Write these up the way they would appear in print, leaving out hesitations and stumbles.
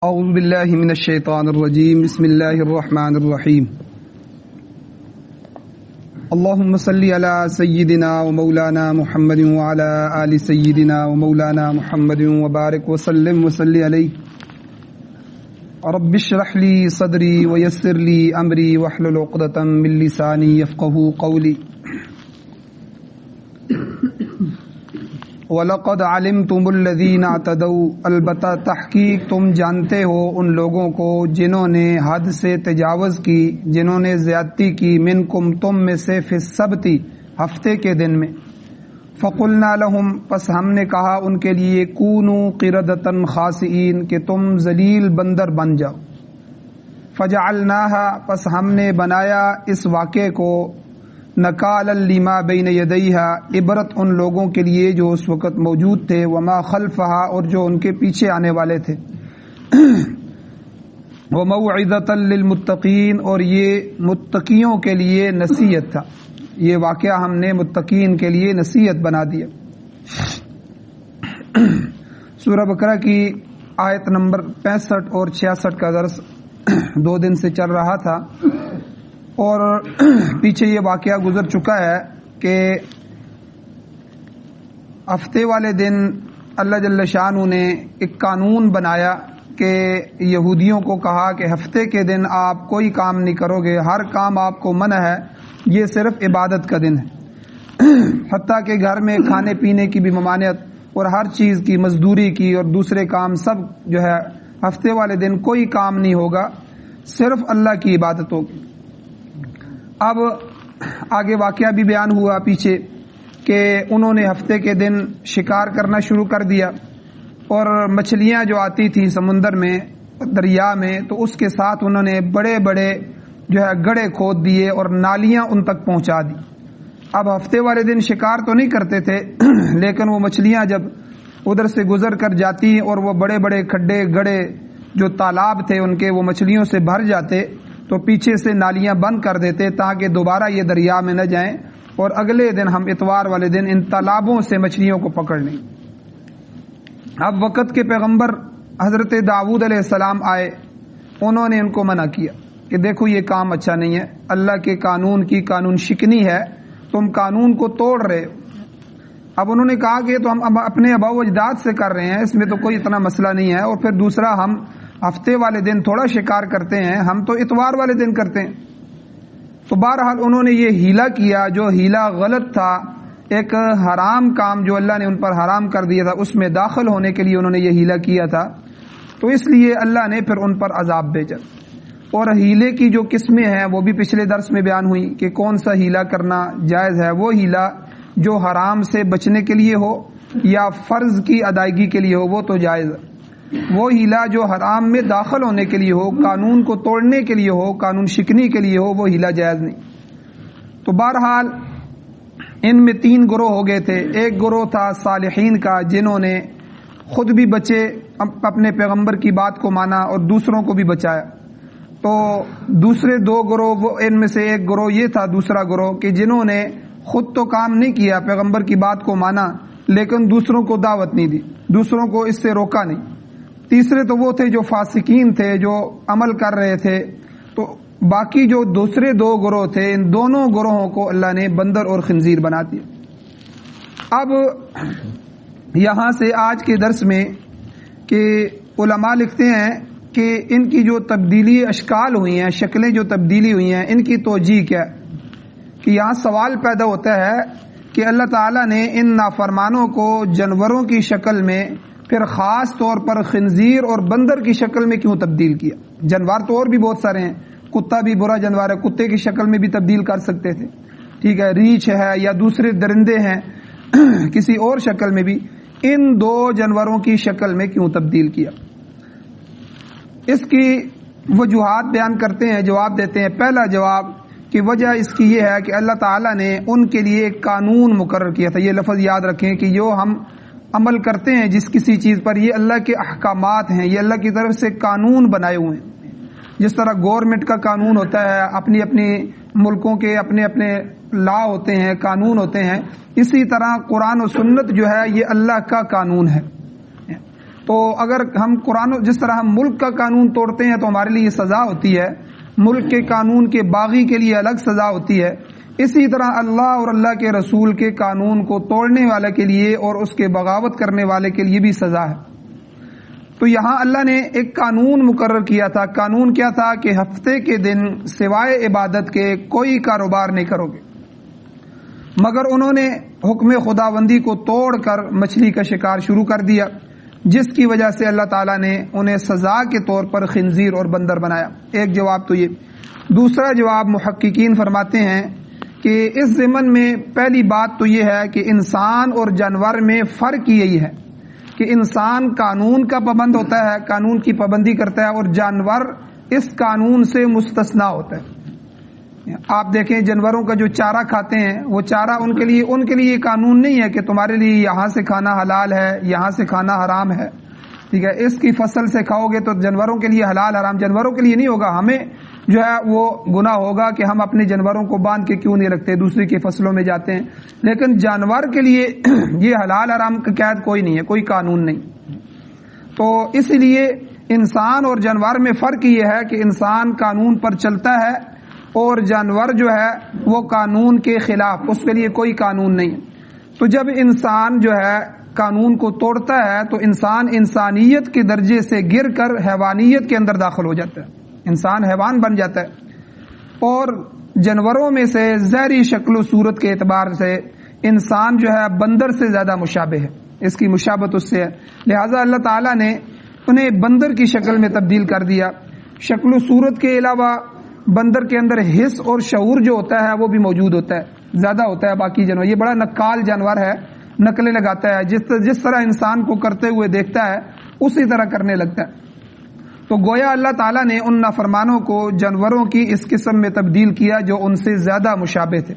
اعوذ باللہ من الشیطان الرجیم بسم اللہ الرحمن الرحیم اللہم صلی علی سیدنا و مولانا محمد وعلی آل سیدنا و مولانا محمد وبارک وسلم وصلی علیہ رب اشرح لی صدری ویسر لی امری واحلل عقدۃ من لسانی یفقہوا قولی وَلَقَدْ عَلِمْتُمُ الَّذِينَ اعْتَدَوْا البتہ تحقیق تم جانتے ہو ان لوگوں کو جنہوں نے حد سے تجاوز کی، جنہوں نے زیادتی کی، منکم تم میں سے فی السبت ہفتے کے دن میں۔ فَقُلْنَا لَهُمْ پس ہم نے کہا ان کے لیے کونوا قردۃ خاسئین کہ تم ذلیل بندر بن جاؤ۔ فَجَعَلْنَاهَا پس ہم نے بنایا اس واقعے کو نکالا لما بین یدیہا عبرت ان لوگوں کے لیے جو اس وقت موجود تھے، وما خلفہا اور جو ان کے پیچھے آنے والے تھے، وموعظۃ للمتقین اور یہ متقیوں کے لیے نصیحت تھا۔ یہ واقعہ ہم نے متقین کے لیے نصیحت بنا دیا۔ سورہ بقرہ کی آیت نمبر 65 اور 66 کا درس 2 دن سے چل رہا تھا، اور پیچھے یہ واقعہ گزر چکا ہے کہ ہفتے والے دن اللہ جل شانہ نے ایک قانون بنایا کہ یہودیوں کو کہا کہ ہفتے کے دن آپ کوئی کام نہیں کرو گے، ہر کام آپ کو منع ہے، یہ صرف عبادت کا دن ہے۔ حتیٰ کہ گھر میں کھانے پینے کی بھی ممانعت اور ہر چیز کی، مزدوری کی اور دوسرے کام سب جو ہے ہفتے والے دن کوئی کام نہیں ہوگا، صرف اللہ کی عبادت ہوگی۔ اب آگے واقعہ بھی بیان ہوا پیچھے کہ انہوں نے ہفتے کے دن شکار کرنا شروع کر دیا، اور مچھلیاں جو آتی تھیں سمندر میں، دریا میں، تو اس کے ساتھ انہوں نے بڑے بڑے جو ہے گڑھے کھود دیے اور نالیاں ان تک پہنچا دی۔ اب ہفتے والے دن شکار تو نہیں کرتے تھے، لیکن وہ مچھلیاں جب ادھر سے گزر کر جاتی اور وہ بڑے بڑے کھڈے گڑھے جو تالاب تھے ان کے وہ مچھلیوں سے بھر جاتے، تو پیچھے سے نالیاں بند کر دیتے تاکہ دوبارہ یہ دریا میں نہ جائیں، اور اگلے دن ہم اتوار والے دن ان تالابوں سے مچھلیوں کو پکڑ لیں۔ اب وقت کے پیغمبر حضرت داؤد علیہ السلام آئے، انہوں نے ان کو منع کیا کہ دیکھو یہ کام اچھا نہیں ہے، اللہ کے قانون کی قانون شکنی ہے، تم قانون کو توڑ رہے ہو۔ اب انہوں نے کہا کہ تو ہم اپنے آباء و اجداد سے کر رہے ہیں، اس میں تو کوئی اتنا مسئلہ نہیں ہے، اور پھر دوسرا ہم ہفتے والے دن تھوڑا شکار کرتے ہیں، ہم تو اتوار والے دن کرتے ہیں۔ تو بہرحال انہوں نے یہ ہیلا کیا جو ہیلا غلط تھا، ایک حرام کام جو اللہ نے ان پر حرام کر دیا تھا اس میں داخل ہونے کے لیے انہوں نے یہ ہیلا کیا تھا، تو اس لیے اللہ نے پھر ان پر عذاب بھیجا۔ اور ہیلے کی جو قسمیں ہیں وہ بھی پچھلے درس میں بیان ہوئی کہ کون سا ہیلا کرنا جائز ہے۔ وہ ہیلا جو حرام سے بچنے کے لیے ہو یا فرض کی ادائیگی کے لیے ہو وہ تو جائز ہے، وہ ہیلا جو حرام میں داخل ہونے کے لیے ہو، قانون کو توڑنے کے لیے ہو، قانون شکنی کے لیے ہو، وہ ہیلا جائز نہیں۔ تو بہرحال ان میں 3 گروہ ہو گئے تھے۔ ایک گروہ تھا صالحین کا، جنہوں نے خود بھی بچے، اپنے پیغمبر کی بات کو مانا اور دوسروں کو بھی بچایا۔ تو دوسرے 2 گروہ، ان میں سے ایک گروہ یہ تھا، دوسرا گروہ کہ جنہوں نے خود تو کام نہیں کیا، پیغمبر کی بات کو مانا، لیکن دوسروں کو دعوت نہیں دی، دوسروں کو اس سے روکا نہیں۔ تیسرے تو وہ تھے جو فاسقین تھے، جو عمل کر رہے تھے۔ تو باقی جو دوسرے 2 گروہ تھے، ان دونوں گروہوں کو اللہ نے بندر اور خنزیر بنا دیا۔ اب یہاں سے آج کے درس میں کہ علماء لکھتے ہیں کہ ان کی جو تبدیلی اشکال ہوئی ہیں، شکلیں جو تبدیلی ہوئی ہیں، ان کی توجیہ کیا ہے؟ کہ یہاں سوال پیدا ہوتا ہے کہ اللہ تعالیٰ نے ان نافرمانوں کو جانوروں کی شکل میں، پھر خاص طور پر خنزیر اور بندر کی شکل میں کیوں تبدیل کیا؟ جانور تو اور بھی بہت سارے ہیں، کتا بھی برا جانور ہے، کتے کی شکل میں بھی تبدیل کر سکتے تھے، ٹھیک ہے، ریچھ ہے یا دوسرے درندے ہیں کسی اور شکل میں بھی، ان 2 جانوروں کی شکل میں کیوں تبدیل کیا؟ اس کی وجوہات بیان کرتے ہیں، جواب دیتے ہیں۔ پہلا جواب کہ وجہ اس کی یہ ہے کہ اللہ تعالیٰ نے ان کے لیے ایک قانون مقرر کیا تھا۔ یہ لفظ یاد رکھیں کہ جو ہم عمل کرتے ہیں جس کسی چیز پر، یہ اللہ کے احکامات ہیں، یہ اللہ کی طرف سے قانون بنائے ہوئے ہیں۔ جس طرح گورنمنٹ کا قانون ہوتا ہے، اپنی اپنی ملکوں کے اپنے اپنے لا ہوتے ہیں، قانون ہوتے ہیں، اسی طرح قرآن و سنت جو ہے یہ اللہ کا قانون ہے۔ تو اگر ہم جس طرح ہم ملک کا قانون توڑتے ہیں تو ہمارے لیے سزا ہوتی ہے، ملک کے قانون کے باغی کے لیے الگ سزا ہوتی ہے، اسی طرح اللہ اور اللہ کے رسول کے قانون کو توڑنے والے کے لیے اور اس کے بغاوت کرنے والے کے لیے بھی سزا ہے۔ تو یہاں اللہ نے ایک قانون مقرر کیا تھا۔ قانون کیا تھا کہ ہفتے کے دن سوائے عبادت کے کوئی کاروبار نہیں کرو گے، مگر انہوں نے حکم خداوندی کو توڑ کر مچھلی کا شکار شروع کر دیا، جس کی وجہ سے اللہ تعالیٰ نے انہیں سزا کے طور پر خنزیر اور بندر بنایا۔ ایک جواب تو یہ۔ دوسرا جواب محققین فرماتے ہیں کہ اس ضمن میں پہلی بات تو یہ ہے کہ انسان اور جانور میں فرق یہی ہے کہ انسان قانون کا پابند ہوتا ہے، قانون کی پابندی کرتا ہے، اور جانور اس قانون سے مستثنا ہوتا ہے۔ آپ دیکھیں جانوروں کا جو چارہ کھاتے ہیں، وہ چارہ ان کے لیے یہ قانون نہیں ہے کہ تمہارے لیے یہاں سے کھانا حلال ہے، یہاں سے کھانا حرام ہے، ٹھیک ہے، اس کی فصل سے کھاؤ گے تو جانوروں کے لیے حلال حرام، جانوروں کے لیے نہیں ہوگا۔ ہمیں جو ہے وہ گناہ ہوگا کہ ہم اپنے جانوروں کو باندھ کے کیوں نہیں رکھتے، دوسری کی فصلوں میں جاتے ہیں، لیکن جانور کے لیے یہ حلال حرام کا قید کوئی نہیں ہے، کوئی قانون نہیں۔ تو اس لیے انسان اور جانور میں فرق یہ ہے کہ انسان قانون پر چلتا ہے اور جانور جو ہے وہ قانون کے خلاف، اس کے لیے کوئی قانون نہیں۔ تو جب انسان جو ہے قانون کو توڑتا ہے تو انسان انسانیت کے درجے سے گر کر حیوانیت کے اندر داخل ہو جاتا ہے، انسان حیوان بن جاتا ہے، اور جانوروں میں سے ظاہری شکل و صورت کے اعتبار سے انسان جو ہے بندر سے زیادہ مشابہ ہے، اس کی مشابہت اس سے ہے، لہٰذا اللہ تعالیٰ نے انہیں بندر کی شکل میں تبدیل کر دیا۔ شکل و صورت کے علاوہ بندر کے اندر حس اور شعور جو ہوتا ہے وہ بھی موجود ہوتا ہے، زیادہ ہوتا ہے باقی جانور۔ یہ بڑا نقال جانور ہے، نقلیں لگاتا ہے، جس طرح انسان کو کرتے ہوئے دیکھتا ہے اسی طرح کرنے لگتا ہے۔ تو گویا اللہ تعالیٰ نے ان نافرمانوں کو جانوروں کی اس قسم میں تبدیل کیا جو ان سے زیادہ مشابہ تھے۔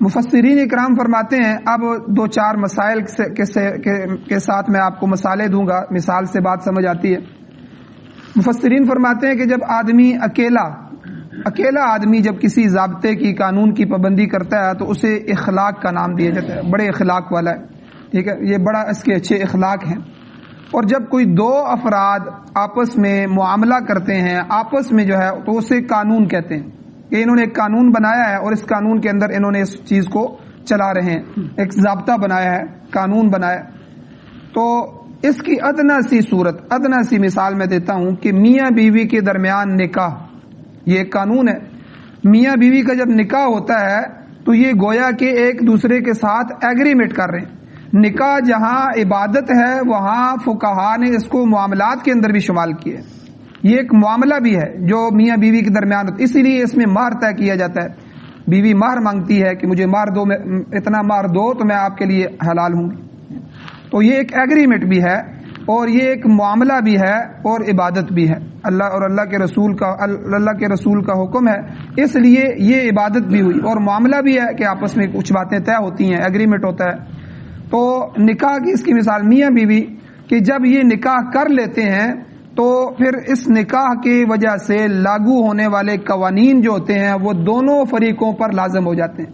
مفسرین اکرام فرماتے ہیں، اب دو چار مسائل کے ساتھ میں آپ کو مثالیں دوں گا، مثال سے بات سمجھ آتی ہے۔ مفسرین فرماتے ہیں کہ جب آدمی اکیلا آدمی جب کسی ضابطے کی قانون کی پابندی کرتا ہے تو اسے اخلاق کا نام دیا جاتا ہے، بڑے اخلاق والا ہے، ٹھیک ہے، یہ بڑا اس کے اچھے اخلاق ہیں۔ اور جب کوئی دو افراد آپس میں معاملہ کرتے ہیں، آپس میں جو ہے تو اسے قانون کہتے ہیں کہ انہوں نے ایک قانون بنایا ہے اور اس قانون کے اندر انہوں نے اس چیز کو چلا رہے ہیں، ایک ضابطہ بنایا ہے، قانون بنایا۔ تو اس کی ادنا سی مثال میں دیتا ہوں کہ میاں بیوی کے درمیان نکاح، یہ ایک قانون ہے۔ میاں بیوی کا جب نکاح ہوتا ہے تو یہ گویا کہ ایک دوسرے کے ساتھ ایگریمنٹ کر رہے ہیں۔ نکاح جہاں عبادت ہے وہاں فقہا نے اس کو معاملات کے اندر بھی شمال کیا ہے، یہ ایک معاملہ بھی ہے جو میاں بیوی کے درمیان ہوتا ہے، اسی لیے اس میں مہر طے کیا جاتا ہے۔ بیوی مہر مانگتی ہے کہ مجھے مہر دو، اتنا مہر دو تو میں آپ کے لیے حلال ہوں گی۔ تو یہ ایک ایگریمنٹ بھی ہے اور یہ ایک معاملہ بھی ہے اور عبادت بھی ہے، اللہ اور اللہ کے رسول کا حکم ہے، اس لیے یہ عبادت بھی ہوئی اور معاملہ بھی ہے کہ آپس میں کچھ باتیں طے ہوتی ہیں، ایگریمنٹ ہوتا ہے۔ تو نکاح کی اس کی مثال میاں بیوی کہ جب یہ نکاح کر لیتے ہیں تو پھر اس نکاح کی وجہ سے لاگو ہونے والے قوانین جو ہوتے ہیں وہ دونوں فریقوں پر لازم ہو جاتے ہیں،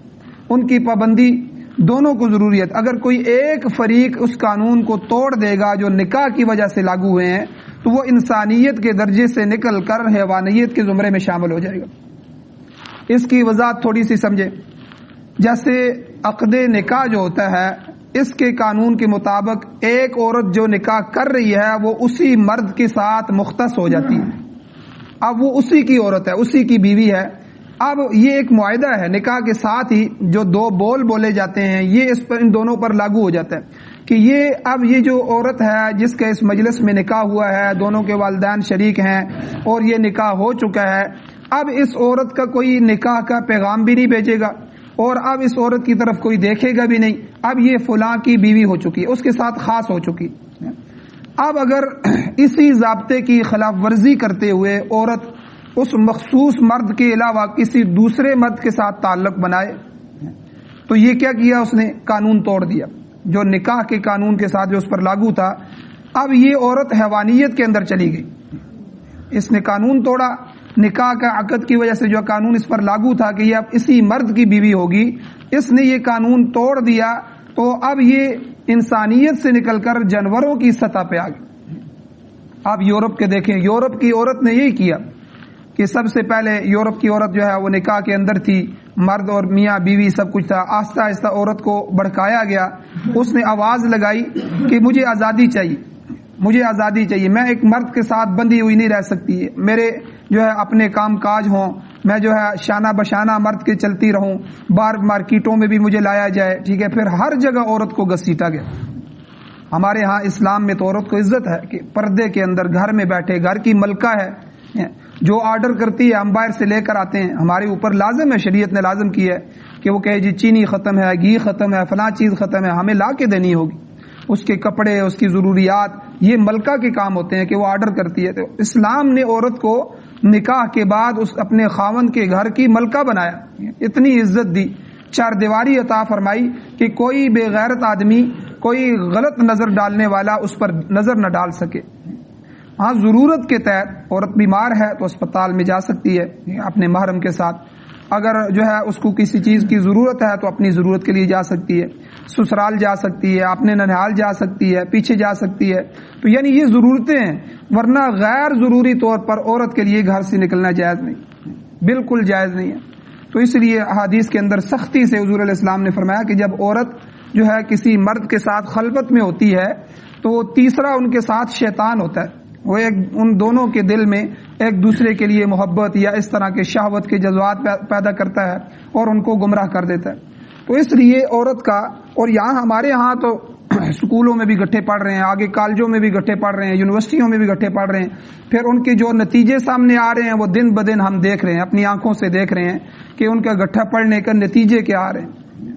ان کی پابندی دونوں کو ضروریت۔ اگر کوئی ایک فریق اس قانون کو توڑ دے گا جو نکاح کی وجہ سے لاگو ہوئے ہیں تو وہ انسانیت کے درجے سے نکل کر حیوانیت کے زمرے میں شامل ہو جائے گا۔ اس کی وضاحت تھوڑی سی سمجھے، جیسے عقد نکاح جو ہوتا ہے اس کے قانون کے مطابق ایک عورت جو نکاح کر رہی ہے وہ اسی مرد کے ساتھ مختص ہو جاتی ہے، اب وہ اسی کی عورت ہے، اسی کی بیوی ہے۔ اب یہ ایک معاہدہ ہے، نکاح کے ساتھ ہی جو دو بول بولے جاتے ہیں یہ اس پر ان دونوں پر لاگو ہو جاتا ہے کہ یہ جو عورت ہے جس کا اس مجلس میں نکاح ہوا ہے، دونوں کے والدین شریک ہیں اور یہ نکاح ہو چکا ہے، اب اس عورت کا کوئی نکاح کا پیغام بھی نہیں بھیجے گا اور اب اس عورت کی طرف کوئی دیکھے گا بھی نہیں، اب یہ فلاں کی بیوی ہو چکی ہے، اس کے ساتھ خاص ہو چکی۔ اب اگر اسی ضابطے کی خلاف ورزی کرتے ہوئے عورت اس مخصوص مرد کے علاوہ کسی دوسرے مرد کے ساتھ تعلق بنائے تو یہ کیا کیا، اس نے قانون توڑ دیا جو نکاح کے قانون کے ساتھ جو اس پر لاگو تھا۔ اب یہ عورت حیوانیت کے اندر چلی گئی، اس نے قانون توڑا، نکاح کا عقد کی وجہ سے جو قانون اس پر لاگو تھا کہ یہ اب اسی مرد کی بیوی ہوگی، اس نے یہ قانون توڑ دیا تو اب یہ انسانیت سے نکل کر جانوروں کی سطح پہ آ گئی۔ آپ یورپ کے دیکھیں، یورپ کی عورت نے یہی کیا کہ سب سے پہلے یورپ کی عورت جو ہے وہ نکاح کے اندر تھی، مرد اور میاں بیوی سب کچھ تھا. آہستہ آہستہ عورت کو بھڑکایا گیا، اس نے آواز لگائی کہ مجھے آزادی چاہیے، مجھے آزادی چاہیے، میں ایک مرد کے ساتھ بندھی ہوئی نہیں رہ سکتی، میرے جو ہے اپنے کام کاج ہوں، میں جو ہے شانہ بشانہ مرد کے چلتی رہوں، باہر مارکیٹوں میں بھی مجھے لایا جائے. ٹھیک ہے، پھر ہر جگہ عورت کو گھسیٹا گیا. ہمارے ہاں اسلام میں تو عورت کو عزت ہے کہ پردے کے اندر گھر میں بیٹھے، گھر کی ملکہ ہے، جو آرڈر کرتی ہے ہم باہر سے لے کر آتے ہیں. ہمارے اوپر لازم ہے، شریعت نے لازم کی ہے کہ وہ کہے جی چینی ختم ہے، گھی ختم ہے، فلاں چیز ختم ہے، ہمیں لا کے دینی ہوگی. اس کے کپڑے، اس کی ضروریات، یہ ملکہ کے کام ہوتے ہیں کہ وہ آرڈر کرتی ہے. تو اسلام نے عورت کو نکاح کے بعد اس اپنے خاوند کے گھر کی ملکہ بنایا، اتنی عزت دی، چار دیواری عطا فرمائی کہ کوئی بے غیرت آدمی، کوئی غلط نظر ڈالنے والا اس پر نظر نہ ڈال سکے. ہاں ضرورت کے تحت عورت بیمار ہے تو اسپتال میں جا سکتی ہے اپنے محرم کے ساتھ، اگر جو ہے اس کو کسی چیز کی ضرورت ہے تو اپنی ضرورت کے لیے جا سکتی ہے، سسرال جا سکتی ہے، اپنے ننھال جا سکتی ہے، پیچھے جا سکتی ہے. تو یعنی یہ ضرورتیں ہیں، ورنہ غیر ضروری طور پر عورت کے لیے گھر سے نکلنا جائز نہیں، بالکل جائز نہیں ہے. تو اس لیے احادیث کے اندر سختی سے حضور علیہ السلام نے فرمایا کہ جب عورت جو ہے کسی مرد کے ساتھ خلوت میں ہوتی ہے تو تیسرا ان کے ساتھ شیطان ہوتا ہے، وہ ان دونوں کے دل میں ایک دوسرے کے لیے محبت یا اس طرح کے شہوت کے جذبات پیدا کرتا ہے اور ان کو گمراہ کر دیتا ہے. تو اس لیے عورت کا، اور یہاں ہمارے ہاں تو اسکولوں میں بھی گٹھے پڑھ رہے ہیں، آگے کالجوں میں بھی گٹھے پڑھ رہے ہیں، یونیورسٹیوں میں بھی گٹھے پڑھ رہے ہیں، پھر ان کے جو نتیجے سامنے آ رہے ہیں وہ دن بدن ہم دیکھ رہے ہیں، اپنی آنکھوں سے دیکھ رہے ہیں کہ ان کا گٹھا پڑھنے کا نتیجے کیا آ رہے ہیں.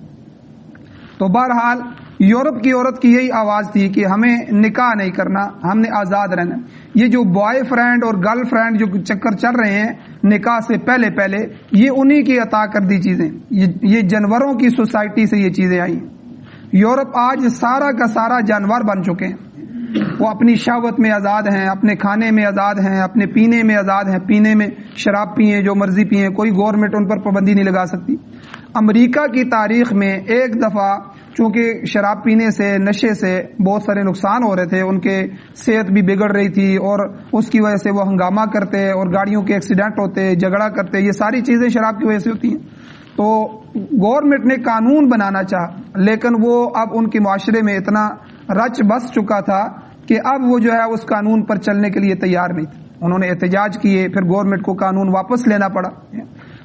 تو بہرحال یورپ کی عورت کی یہی آواز تھی کہ ہمیں نکاح نہیں کرنا، ہم نے آزاد رہنا. یہ جو بوائے فرینڈ اور گرل فرینڈ جو چکر چل رہے ہیں نکاح سے پہلے پہلے، یہ انہی کی عطا کردی چیزیں، یہ جانوروں کی سوسائٹی سے یہ چیزیں آئی. یورپ آج سارا کا سارا جانور بن چکے ہیں، وہ اپنی شہوت میں آزاد ہیں، اپنے کھانے میں آزاد ہیں، اپنے پینے میں آزاد ہیں، پینے میں شراب پئیں جو مرضی پئیں، کوئی گورنمنٹ ان پر پابندی نہیں لگا سکتی. امریکہ کی تاریخ میں ایک دفعہ چونکہ شراب پینے سے، نشے سے بہت سارے نقصان ہو رہے تھے، ان کے صحت بھی بگڑ رہی تھی اور اس کی وجہ سے وہ ہنگامہ کرتے اور گاڑیوں کے ایکسیڈنٹ ہوتے، جھگڑا کرتے، یہ ساری چیزیں شراب کی وجہ سے ہوتی ہیں. تو گورنمنٹ نے قانون بنانا چاہا، لیکن وہ اب ان کے معاشرے میں اتنا رچ بس چکا تھا کہ اب وہ جو ہے اس قانون پر چلنے کے لیے تیار نہیں تھے. انہوں نے احتجاج کیے، پھر گورنمنٹ کو قانون واپس لینا پڑا.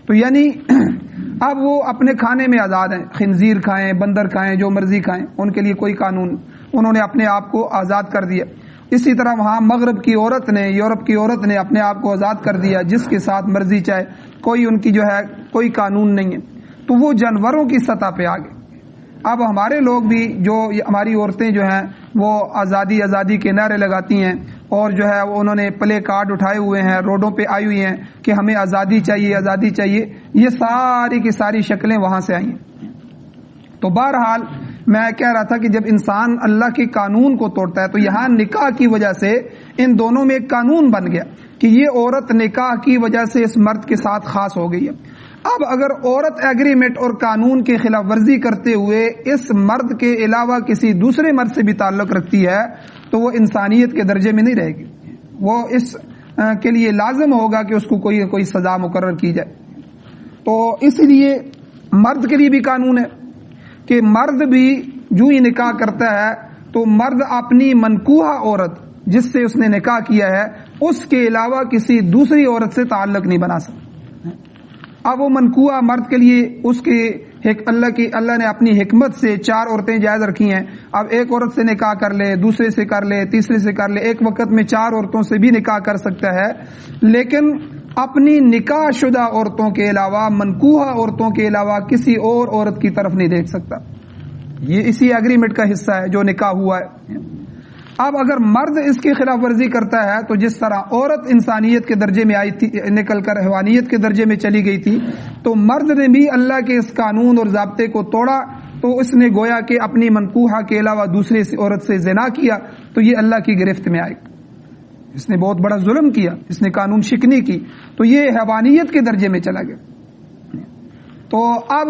تو یعنی اب وہ اپنے کھانے میں آزاد ہیں، خنزیر کھائیں، بندر کھائیں، جو مرضی کھائیں، ان کے لیے کوئی قانون، انہوں نے اپنے آپ کو آزاد کر دیا. اسی طرح وہاں مغرب کی عورت نے، یورپ کی عورت نے اپنے آپ کو آزاد کر دیا، جس کے ساتھ مرضی چاہے، کوئی ان کی جو ہے کوئی قانون نہیں ہے. تو وہ جانوروں کی سطح پہ آ گئے. اب ہمارے لوگ بھی، جو ہماری عورتیں جو ہیں وہ آزادی آزادی کے نعرے لگاتی ہیں اور جو ہے وہ انہوں نے پلے کارڈ اٹھائے ہوئے ہیں، روڈوں پہ آئی ہوئی ہیں کہ ہمیں آزادی چاہیے، آزادی چاہیے. یہ ساری کی ساری شکلیں وہاں سے آئی ہیں. تو بہرحال میں کہہ رہا تھا کہ جب انسان اللہ کے قانون کو توڑتا ہے تو یہاں نکاح کی وجہ سے ان دونوں میں ایک قانون بن گیا کہ یہ عورت نکاح کی وجہ سے اس مرد کے ساتھ خاص ہو گئی ہے. اب اگر عورت ایگریمنٹ اور قانون کی خلاف ورزی کرتے ہوئے اس مرد کے علاوہ کسی دوسرے مرد سے بھی تعلق رکھتی ہے تو وہ انسانیت کے درجے میں نہیں رہے گی، وہ اس کے لیے لازم ہوگا کہ اس کو کوئی سزا مقرر کی جائے. تو اس لیے مرد کے لیے بھی قانون ہے کہ مرد بھی جو ہی نکاح کرتا ہے تو مرد اپنی منکوحہ عورت جس سے اس نے نکاح کیا ہے اس کے علاوہ کسی دوسری عورت سے تعلق نہیں بنا سکتا. اب وہ منکوحہ مرد کے لیے اس کے اللہ نے اپنی حکمت سے 4 عورتیں جائز رکھی ہیں. اب ایک عورت سے نکاح کر لے، دوسرے سے کر لے، تیسرے سے کر لے، ایک وقت میں 4 عورتوں سے بھی نکاح کر سکتا ہے، لیکن اپنی نکاح شدہ عورتوں کے علاوہ، منکوحہ عورتوں کے علاوہ کسی اور عورت کی طرف نہیں دیکھ سکتا. یہ اسی ایگریمنٹ کا حصہ ہے جو نکاح ہوا ہے. اب اگر مرد اس کی خلاف ورزی کرتا ہے تو جس طرح عورت انسانیت کے درجے میں آئی تھی، نکل کر حیوانیت کے درجے میں چلی گئی تھی، تو مرد نے بھی اللہ کے اس قانون اور ضابطے کو توڑا تو اس نے گویا کہ اپنی منکوحہ کے علاوہ دوسرے عورت سے زنا کیا تو یہ اللہ کی گرفت میں آئے. اس نے بہت بڑا ظلم کیا، اس نے قانون شکنی کی، تو یہ حیوانیت کے درجے میں چلا گیا. تو اب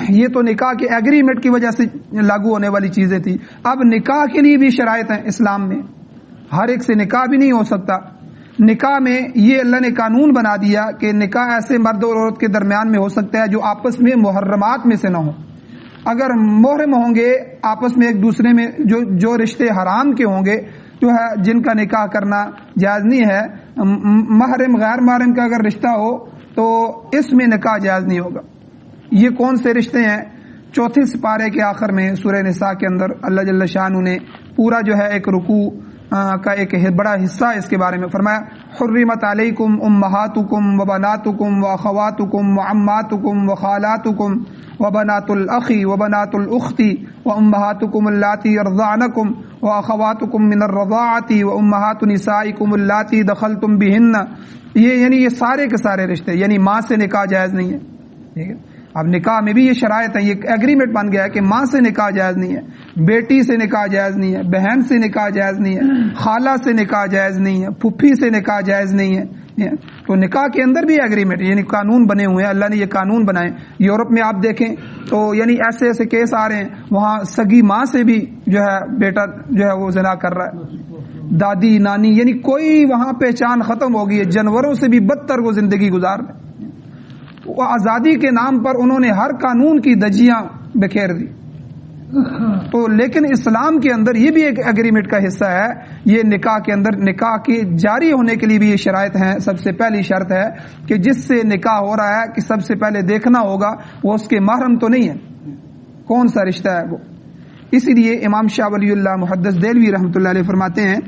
یہ تو نکاح کے ایگریمنٹ کی وجہ سے لاگو ہونے والی چیزیں تھی. اب نکاح کے لیے بھی شرائط ہیں اسلام میں. ہر ایک سے نکاح بھی نہیں ہو سکتا. نکاح میں یہ اللہ نے قانون بنا دیا کہ نکاح ایسے مرد اور عورت کے درمیان میں ہو سکتا ہے جو آپس میں محرمات میں سے نہ ہو. اگر محرم ہوں گے آپس میں ایک دوسرے میں جو رشتے حرام کے ہوں گے جو ہے جن کا نکاح کرنا جائز نہیں ہے. محرم غیر محرم کا اگر رشتہ ہو تو اس میں نکاح جائز نہیں ہوگا. یہ کون سے رشتے ہیں؟ چوتھے سپارے کے آخر میں سورہ نساء کے اندر اللہ جل شانہ نے پورا جو ہے ایک رکوع کا ایک بڑا حصہ اس کے بارے میں فرمایا. حرمت علیکم امہاتکم وبناتکم واخواتکم وعماتکم وخالاتکم وبنات الاخ وبنات الاخت وامہاتکم اللاتی یرضعنکم واخواتکم من الرضاعة وامہات نسائکم اللاتی دخلتم بہن. یہ یعنی یہ سارے کے سارے رشتے یعنی ماں سے نکاح جائز نہیں ہے. ٹھیک ہے. اب نکاح میں بھی یہ شرائط ہے, یہ ایگریمنٹ بن گیا ہے کہ ماں سے نکاح جائز نہیں ہے, بیٹی سے نکاح جائز نہیں ہے, بہن سے نکاح جائز نہیں ہے, خالہ سے نکاح جائز نہیں ہے, پھپھی سے نکاح جائز نہیں ہے. تو نکاح کے اندر بھی ایگریمنٹ یعنی قانون بنے ہوئے ہیں. اللہ نے یہ قانون بنائے. یورپ میں آپ دیکھیں تو یعنی ایسے ایسے کیس آ رہے ہیں, وہاں سگی ماں سے بھی جو ہے بیٹا جو ہے وہ زنا کر رہا ہے, دادی نانی یعنی کوئی وہاں پہچان ختم ہو گئی ہے. جانوروں سے بھی بدتر وہ زندگی گزار رہے. وہ آزادی کے نام پر انہوں نے ہر قانون کی دجیاں بکھیر دی. تو لیکن اسلام کے اندر یہ بھی ایک ایگریمنٹ کا حصہ ہے. یہ نکاح کے اندر نکاح کے جاری ہونے کے لیے بھی یہ شرائط ہیں. سب سے پہلی شرط ہے کہ جس سے نکاح ہو رہا ہے کہ سب سے پہلے دیکھنا ہوگا وہ اس کے محرم تو نہیں ہے, کون سا رشتہ ہے وہ. اسی لیے امام شاہ ولی اللہ محدث دہلوی رحمۃ اللہ علیہ فرماتے ہیں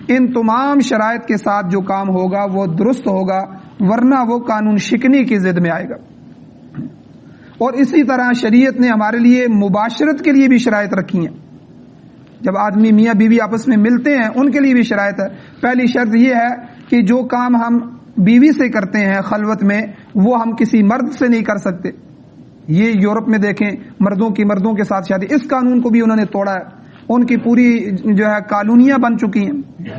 ان تمام شرائط کے ساتھ جو کام ہوگا وہ درست ہوگا, ورنہ وہ قانون شکنی کی ضد میں آئے گا. اور اسی طرح شریعت نے ہمارے لیے مباشرت کے لیے بھی شرائط رکھی ہیں. جب آدمی میاں بیوی آپس میں ملتے ہیں ان کے لیے بھی شرائط ہے. پہلی شرط یہ ہے کہ جو کام ہم بیوی سے کرتے ہیں خلوت میں وہ ہم کسی مرد سے نہیں کر سکتے. یہ یورپ میں دیکھیں مردوں کی مردوں کے ساتھ شادی, اس قانون کو بھی انہوں نے توڑا ہے. ان کی پوری جو ہے کالونیاں بن چکی ہیں.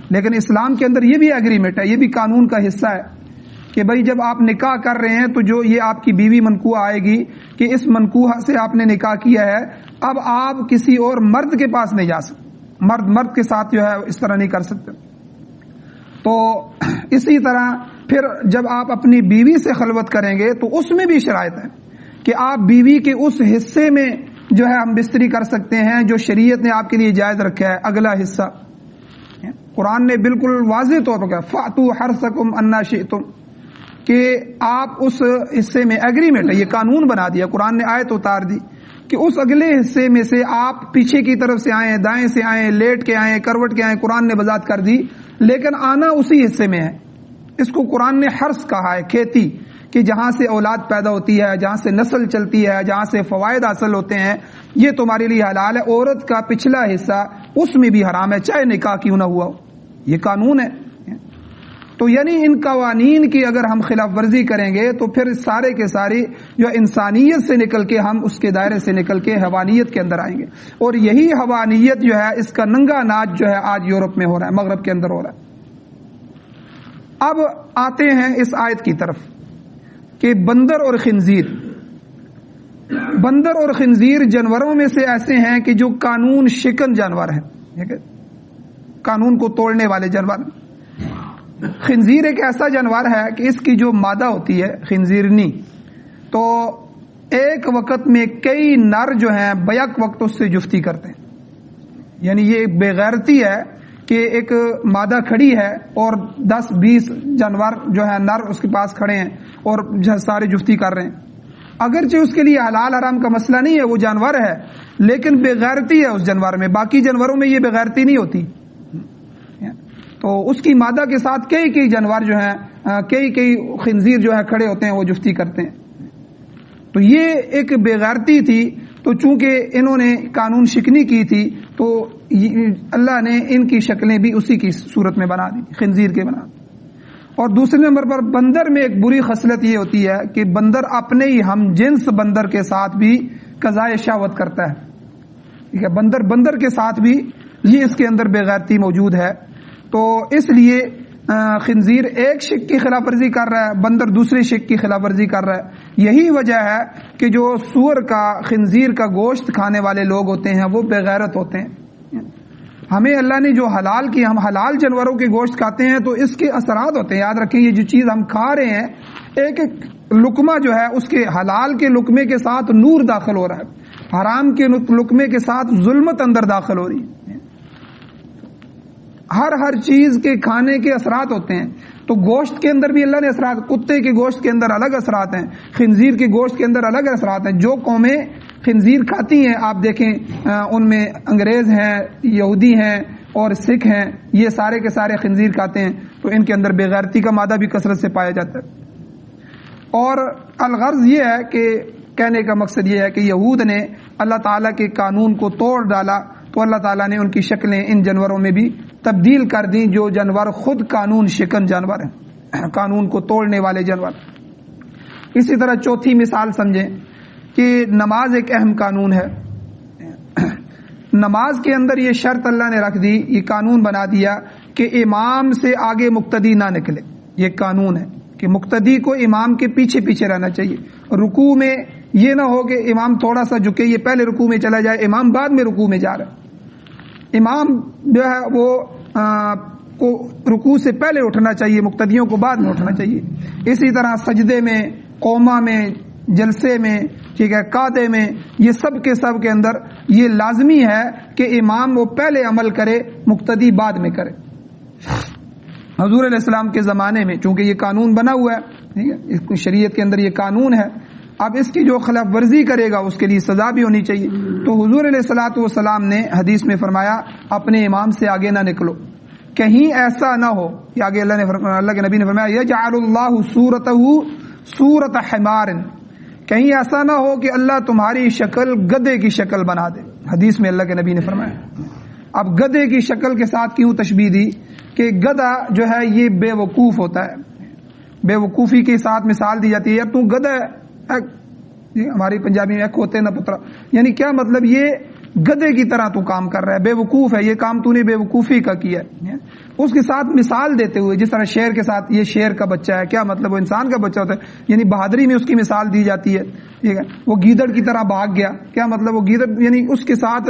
لیکن اسلام کے اندر یہ بھی ایگریمنٹ ہے, یہ بھی قانون کا حصہ ہے کہ بھائی جب آپ نکاح کر رہے ہیں تو جو یہ آپ کی بیوی منکوہ آئے گی کہ اس منکوہ سے آپ نے نکاح کیا ہے, اب آپ کسی اور مرد کے پاس نہیں جا سکتے. مرد کے ساتھ جو ہے اس طرح نہیں کر سکتے. تو اسی طرح پھر جب آپ اپنی بیوی سے خلوت کریں گے تو اس میں بھی شرائط ہے کہ آپ بیوی کے اس حصے میں جو ہے ہم بستری کر سکتے ہیں جو شریعت نے آپ کے لیے جائز رکھا ہے. اگلا حصہ قرآن نے بالکل واضح طور پر کہا فَأْتُوا حَرْثَكُمْ أَنَّا شِئْتُمْ کہ آپ اس حصے میں ایگریمنٹ ہے, یہ قانون بنا دیا. قرآن نے آیت اتار دی کہ اس اگلے حصے میں سے آپ پیچھے کی طرف سے آئیں, دائیں سے آئیں, لیٹ کے آئیں, کروٹ کے آئیں. قرآن نے وضاحت کر دی لیکن آنا اسی حصے میں ہے. اس کو قرآن نے حرث کہا ہے, کھیتی, کہ جہاں سے اولاد پیدا ہوتی ہے, جہاں سے نسل چلتی ہے, جہاں سے فوائد حاصل ہوتے ہیں, یہ تمہارے لیے حلال ہے. عورت کا پچھلا حصہ اس میں بھی حرام ہے چاہے نکاح کیوں نہ ہوا ہو. یہ قانون ہے. تو یعنی ان قوانین کی اگر ہم خلاف ورزی کریں گے تو پھر سارے کے ساری جو انسانیت سے نکل کے ہم اس کے دائرے سے نکل کے حیوانیت کے اندر آئیں گے. اور یہی حیوانیت جو ہے اس کا ننگا ناچ جو ہے آج یورپ میں ہو رہا ہے, مغرب کے اندر ہو رہا ہے. اب آتے ہیں اس آیت کی طرف کہ بندر اور خنزیر. بندر اور خنزیر جانوروں میں سے ایسے ہیں کہ جو قانون شکن جانور ہیں, ٹھیک ہے, قانون کو توڑنے والے جانور. خنزیر ایک ایسا جانور ہے کہ اس کی جو مادہ ہوتی ہے خنزیرنی, تو ایک وقت میں کئی نر جو ہیں بیک وقت اس سے جفتی کرتے ہیں. یعنی یہ ایک بے غیرتی ہے کہ ایک مادہ کھڑی ہے اور 10-20 جانور جو ہیں نر اس کے پاس کھڑے ہیں اور سارے جفتی کر رہے ہیں. اگرچہ اس کے لیے حلال حرام کا مسئلہ نہیں ہے, وہ جانور ہے, لیکن بے غیرتی ہے اس جانور میں. باقی جانوروں میں یہ بے غیرتی نہیں ہوتی. تو اس کی مادہ کے ساتھ کئی جانور جو ہیں, کئی خنزیر جو ہے کھڑے ہوتے ہیں, وہ جفتی کرتے ہیں. تو یہ ایک بے غیرتی تھی. تو چونکہ انہوں نے قانون شکنی کی تھی تو اللہ نے ان کی شکلیں بھی اسی کی صورت میں بنا دی, خنزیر کے بنا. اور دوسرے نمبر پر بندر میں ایک بری خصلت یہ ہوتی ہے کہ بندر اپنے ہی ہم جنس بندر کے ساتھ بھی قضائے شہوت کرتا ہے. ٹھیک ہے, بندر کے ساتھ بھی یہ اس کے اندر بے غیرتی موجود ہے. تو اس لیے خنزیر ایک شک کی خلاف ورزی کر رہا ہے, بندر دوسرے شک کی خلاف ورزی کر رہا ہے. یہی وجہ ہے کہ جو سور کا خنزیر کا گوشت کھانے والے لوگ ہوتے ہیں وہ بے غیرت ہوتے ہیں. ہمیں اللہ نے جو حلال کی، ہم حلال جانوروں کے گوشت کھاتے ہیں تو اس کے اثرات ہوتے ہیں. یاد رکھیں یہ جو چیز ہم کھا رہے ہیں، ایک ایک لقمہ جو ہے اس کے حلال کے لقمے کے ساتھ نور داخل ہو رہا ہے، حرام کے لقمے کے ساتھ ظلمت اندر داخل ہو رہی ہے. ہر چیز کے کھانے کے اثرات ہوتے ہیں. تو گوشت کے اندر بھی اللہ نے اثرات، کتے کے گوشت کے اندر الگ اثرات ہیں، خنزیر کے گوشت کے اندر الگ اثرات ہیں. جو قومیں خنزیر کھاتی ہیں آپ دیکھیں ان میں انگریز ہیں، یہودی ہیں اور سکھ ہیں، یہ سارے کے سارے خنزیر کھاتے ہیں، تو ان کے اندر بے غیرتی کا مادہ بھی کثرت سے پایا جاتا ہے. اور الغرض یہ ہے کہ کہنے کا مقصد یہ ہے کہ یہود نے اللہ تعالیٰ کے قانون کو توڑ ڈالا تو اللہ تعالیٰ نے ان کی شکلیں ان جانوروں میں بھی تبدیل کر دیں جو جانور خود قانون شکن جانور ہیں، قانون کو توڑنے والے جانور. اسی طرح چوتھی مثال سمجھیں کہ نماز ایک اہم قانون ہے. نماز کے اندر یہ شرط اللہ نے رکھ دی، یہ قانون بنا دیا کہ امام سے آگے مقتدی نہ نکلے. یہ قانون ہے کہ مقتدی کو امام کے پیچھے پیچھے رہنا چاہیے. رکوع میں یہ نہ ہو کہ امام تھوڑا سا جھکے، یہ پہلے رکوع میں چلا جائے، امام بعد میں رکوع میں جا رہا ہے. امام جو ہے وہ کو رکوع سے پہلے اٹھنا چاہیے، مقتدیوں کو بعد میں اٹھنا چاہیے. اسی طرح سجدے میں، قوما میں، جلسے میں، ٹھیک ہے، قعدے میں، یہ سب کے اندر یہ لازمی ہے کہ امام وہ پہلے عمل کرے، مقتدی بعد میں کرے. حضور علیہ السلام کے زمانے میں چونکہ یہ قانون بنا ہوا ہے، ٹھیک ہے، اس شریعت کے اندر یہ قانون ہے، اب اس کی جو خلاف ورزی کرے گا اس کے لیے سزا بھی ہونی چاہیے. تو حضور علیہ الصلوۃ والسلام نے حدیث میں فرمایا اپنے امام سے آگے نہ نکلو، کہیں ایسا نہ ہو کہ آگے اللہ کے نبی نے فرمایا یجعل اللہ صورتہ صورت حمار، کہیں ایسا نہ ہو کہ اللہ تمہاری شکل گدھے کی شکل بنا دے. حدیث میں اللہ کے نبی نے فرمایا. اب گدھے کی شکل کے ساتھ کیوں تشبیہ دی کہ گدھا جو ہے یہ بے وقوف ہوتا ہے، بے وقوفی کے ساتھ مثال دی جاتی ہے. یار تو گدھا ہے، ہماری پنجابی میں ایک ہوتے نہ پترا، یعنی کیا مطلب یہ گدھے کی طرح تو کام کر رہا ہے، بے وقوف ہے، یہ کام تو نے بے وقوفی کا کیا ہے. اس کے ساتھ مثال دیتے ہوئے جس طرح شیر کے ساتھ یہ شیر کا بچہ ہے، کیا مطلب وہ انسان کا بچہ ہوتا ہے، یعنی بہادری میں اس کی مثال دی جاتی ہے. ٹھیک ہے، وہ گیدڑ کی طرح بھاگ گیا، کیا مطلب وہ گیدڑ، یعنی اس کے ساتھ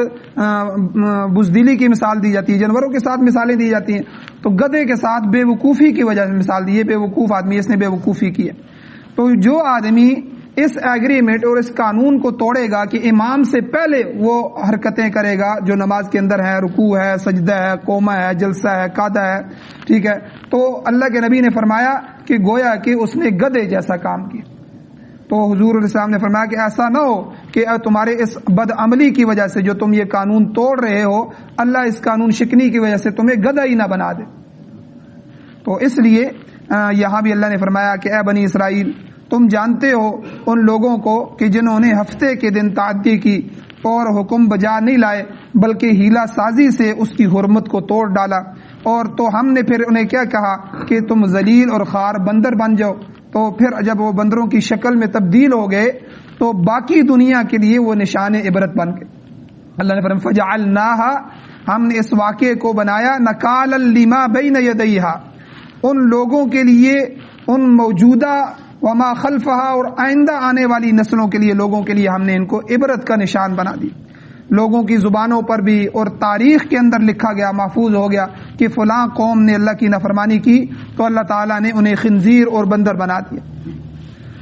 بزدلی کی مثال دی جاتی ہے. جانوروں کے ساتھ مثالیں دی جاتی ہیں، تو گدھے کے ساتھ بے وقوفی کی وجہ سے مثال دی ہے، بے وقوف آدمی، اس نے بے وقوفی کی ہے. تو جو آدمی اس ایگریمنٹ اور اس قانون کو توڑے گا کہ امام سے پہلے وہ حرکتیں کرے گا جو نماز کے اندر ہے، رکوع ہے، سجدہ ہے، قوما ہے، جلسہ ہے، قعدہ ہے، ٹھیک ہے، تو اللہ کے نبی نے فرمایا کہ گویا کہ اس نے گدھے جیسا کام کیا. تو حضور علیہ السلام نے فرمایا کہ ایسا نہ ہو کہ تمہارے اس بد عملی کی وجہ سے جو تم یہ قانون توڑ رہے ہو، اللہ اس قانون شکنی کی وجہ سے تمہیں گدھا ہی نہ بنا دے. تو اس لیے یہاں بھی اللہ نے فرمایا کہ اے بنی اسرائیل، تم جانتے ہو ان لوگوں کو کہ جنہوں نے ہفتے کے دن تعدی کی اور حکم بجا نہیں لائے بلکہ ہیلا سازی سے اس کی حرمت کو توڑ ڈالا. اور تو ہم نے پھر انہیں کیا کہا کہ تم ذلیل اور خوار بندر بن جاؤ. تو پھر جب وہ بندروں کی شکل میں تبدیل ہو گئے تو باقی دنیا کے لیے وہ نشان عبرت بن گئے. اللہ نے فرمایا فجعلناہا، ہم نے اس واقعے کو بنایا نکالا لما بین یدیہا، ان لوگوں کے لیے، ان موجودہ وما خلفہا، اور آئندہ آنے والی نسلوں کے لیے، لوگوں کے لیے ہم نے ان کو عبرت کا نشان بنا دی. لوگوں کی زبانوں پر بھی اور تاریخ کے اندر لکھا گیا، محفوظ ہو گیا کہ فلاں قوم نے اللہ کی نافرمانی کی تو اللہ تعالیٰ نے انہیں خنزیر اور بندر بنا دیا.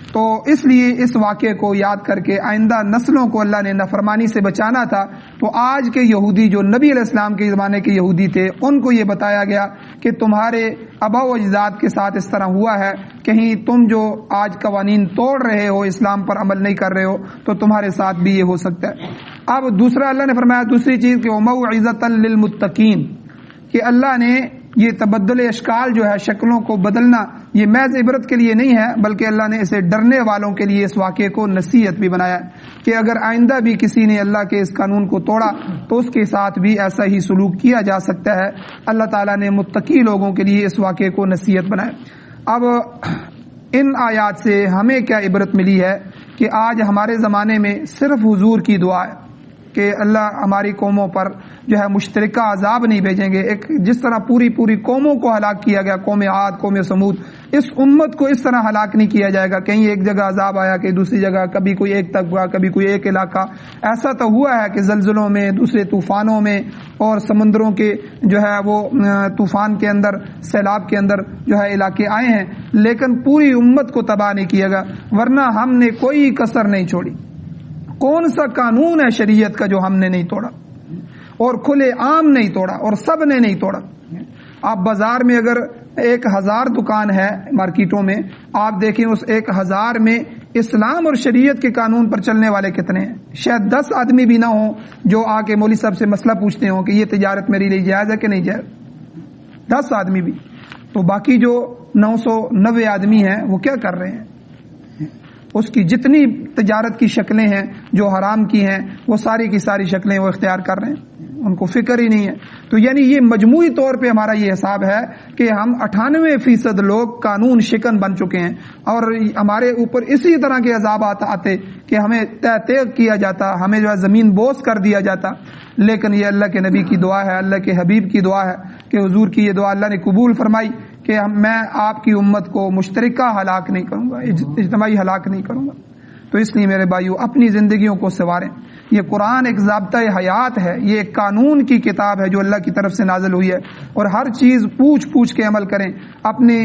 تو اس لیے اس واقعے کو یاد کر کے آئندہ نسلوں کو اللہ نے نافرمانی سے بچانا تھا. تو آج کے یہودی جو نبی علیہ السلام کے زمانے کے یہودی تھے، ان کو یہ بتایا گیا کہ تمہارے آباء و اجداد کے ساتھ اس طرح ہوا ہے، کہیں تم جو آج قوانین توڑ رہے ہو، اسلام پر عمل نہیں کر رہے ہو، تو تمہارے ساتھ بھی یہ ہو سکتا ہے. اب دوسرا اللہ نے فرمایا دوسری چیز کہ وَمَوْعِظَةً لِّلْمُتَّقِينَ، کہ اللہ نے یہ تبدل اشکال جو ہے، شکلوں کو بدلنا، یہ محض عبرت کے لیے نہیں ہے بلکہ اللہ نے اسے ڈرنے والوں کے لیے اس واقعے کو نصیحت بھی بنایا کہ اگر آئندہ بھی کسی نے اللہ کے اس قانون کو توڑا تو اس کے ساتھ بھی ایسا ہی سلوک کیا جا سکتا ہے. اللہ تعالیٰ نے متقی لوگوں کے لیے اس واقعے کو نصیحت بنایا. اب ان آیات سے ہمیں کیا عبرت ملی ہے کہ آج ہمارے زمانے میں صرف حضور کی دعا ہے، کہ اللہ ہماری قوموں پر جو ہے مشترکہ عذاب نہیں بھیجیں گے. ایک جس طرح پوری قوموں کو ہلاک کیا گیا، قوم عاد، قوم سمود، اس امت کو اس طرح ہلاک نہیں کیا جائے گا. کہیں ایک جگہ عذاب آیا، کہیں دوسری جگہ، کبھی کوئی ایک تک ہوا، کبھی کوئی ایک علاقہ. ایسا تو ہوا ہے کہ زلزلوں میں، دوسرے طوفانوں میں اور سمندروں کے جو ہے وہ طوفان کے اندر، سیلاب کے اندر جو ہے علاقے آئے ہیں، لیکن پوری امت کو تباہ نہیں کیا گا. ورنہ ہم نے کوئی کسر نہیں چھوڑی. کون سا قانون ہے شریعت کا جو ہم نے نہیں توڑا، اور کھلے عام نہیں توڑا، اور سب نے نہیں توڑا. آپ بازار میں اگر 1000 دکان ہے مارکیٹوں میں، آپ دیکھیں اس 1000 میں اسلام اور شریعت کے قانون پر چلنے والے کتنے ہیں؟ شاید 10 آدمی بھی نہ ہوں جو آ کے مولوی صاحب سے مسئلہ پوچھتے ہوں کہ یہ تجارت میری لیے جائز ہے کہ نہیں جائز. 10 آدمی بھی. تو باقی جو 990 آدمی ہیں وہ کیا کر رہے ہیں؟ اس کی جتنی تجارت کی شکلیں ہیں جو حرام کی ہیں، وہ ساری کی ساری شکلیں وہ اختیار کر رہے ہیں، ان کو فکر ہی نہیں ہے. تو یعنی یہ مجموعی طور پہ ہمارا یہ حساب ہے کہ ہم 98% لوگ قانون شکن بن چکے ہیں، اور ہمارے اوپر اسی طرح کے عذابات آتے کہ ہمیں تیغ کیا جاتا، ہمیں جو ہے زمین بوس کر دیا جاتا. لیکن یہ اللہ کے نبی کی دعا ہے، اللہ کے حبیب کی دعا ہے کہ حضور کی یہ دعا اللہ نے قبول فرمائی کہ میں آپ کی امت کو مشترکہ ہلاک نہیں کروں گا، اجتماعی ہلاک نہیں کروں گا. تو اس لیے میرے بھائیو اپنی زندگیوں کو سنواریں. یہ قرآن ایک ضابطہ حیات ہے، یہ ایک قانون کی کتاب ہے جو اللہ کی طرف سے نازل ہوئی ہے، اور ہر چیز پوچھ کے عمل کریں. اپنی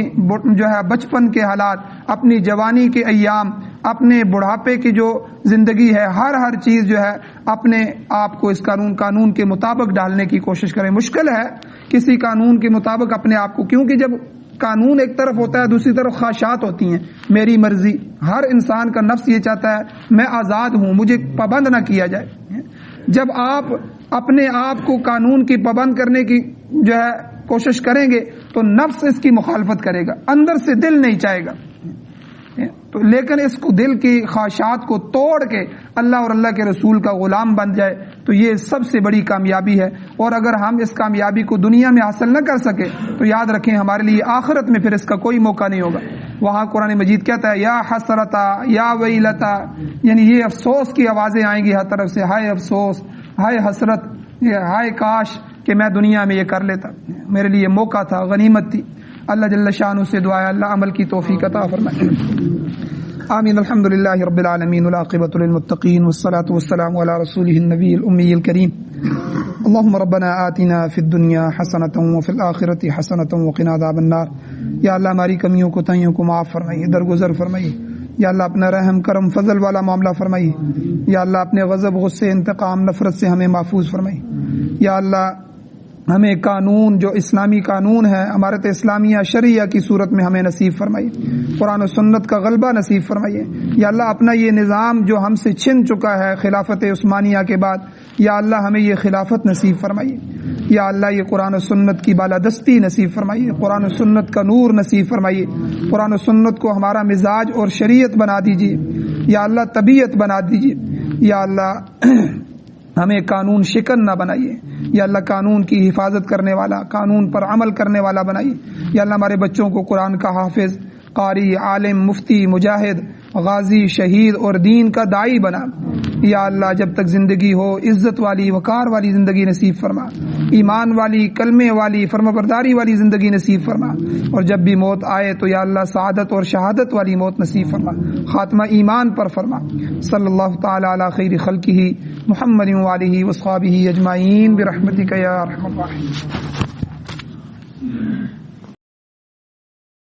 جو ہے بچپن کے حالات، اپنی جوانی کے ایام، اپنے بڑھاپے کی جو زندگی ہے، ہر چیز جو ہے اپنے آپ کو اس قانون کے مطابق ڈالنے کی کوشش کریں. مشکل ہے کسی قانون کے مطابق اپنے آپ کو، کیونکہ جب قانون ایک طرف ہوتا ہے دوسری طرف خواہشات ہوتی ہیں، میری مرضی. ہر انسان کا نفس یہ چاہتا ہے میں آزاد ہوں، مجھے پابند نہ کیا جائے. جب آپ اپنے آپ کو قانون کی پابند کرنے کی جو ہے کوشش کریں گے تو نفس اس کی مخالفت کرے گا، اندر سے دل نہیں چاہے گا. تو لیکن اس کو دل کی خواہشات کو توڑ کے اللہ اور اللہ کے رسول کا غلام بن جائے تو یہ سب سے بڑی کامیابی ہے. اور اگر ہم اس کامیابی کو دنیا میں حاصل نہ کر سکے تو یاد رکھیں ہمارے لیے آخرت میں پھر اس کا کوئی موقع نہیں ہوگا. وہاں قرآن مجید کہتا ہے یا حسرتا یا ویلتا، یعنی یہ افسوس کی آوازیں آئیں گی ہر طرف سے، ہائے افسوس، ہائے حسرت، ہائے کاش کہ میں دنیا میں یہ کر لیتا، میرے لیے موقع تھا، غنیمت تھی. اللہ جل شانہ سے دعا ہے اللہ عمل کی توفیق عطا فرمائے. آمین. الحمد للہ رب العالمین والعاقبۃ للمتقین والصلاة والسلام علی رسولہ النبی الامی الکریم. اللهم ربنا آتنا فی الدنیا حسنۃ وفی الآخرۃ حسنۃ وقنا عذاب النار. یا اللہ ہماری کمیوں کو تائیوں کو معاف فرمائیے، درگزر فرمائیے. یا اللہ اپنا رحم کرم فضل والا معاملہ فرمائیے. یا اللہ اپنے غضب، غصے، انتقام، نفرت سے ہمیں محفوظ فرمائیے. یا اللہ ہمیں قانون جو اسلامی قانون ہے، امارت اسلامیہ شریعہ کی صورت میں ہمیں نصیب فرمائیے. قرآن و سنت کا غلبہ نصیب فرمائیے. یا اللہ اپنا یہ نظام جو ہم سے چھن چکا ہے خلافت عثمانیہ کے بعد، یا اللہ ہمیں یہ خلافت نصیب فرمائیے. یا اللہ یہ قرآن و سنت کی بالادستی نصیب فرمائیے، قرآن و سنت کا نور نصیب فرمائیے. قرآن و سنت کو ہمارا مزاج اور شریعت بنا دیجیے. یا اللہ طبیعت بنا دیجیے. یا اللہ ہمیں قانون شکن نہ بنائیے. یا اللہ قانون کی حفاظت کرنے والا، قانون پر عمل کرنے والا بنائیے. یا اللہ ہمارے بچوں کو قرآن کا حافظ، قاری، عالم، مفتی، مجاہد، غازی، شہید اور دین کا داعی بنا. یا اللہ جب تک زندگی ہو عزت والی، وقار والی زندگی نصیب فرما، ایمان والی، کلمے والی، فرمانبرداری والی زندگی نصیب فرما. اور جب بھی موت آئے تو یا اللہ سعادت اور شہادت والی موت نصیب فرما، خاتمہ ایمان پر فرما. صلی اللہ تعالی علی خیر خلقہ محمد وآلہ وصحبہ اجمعین برحمتک یا ارحم الراحمین.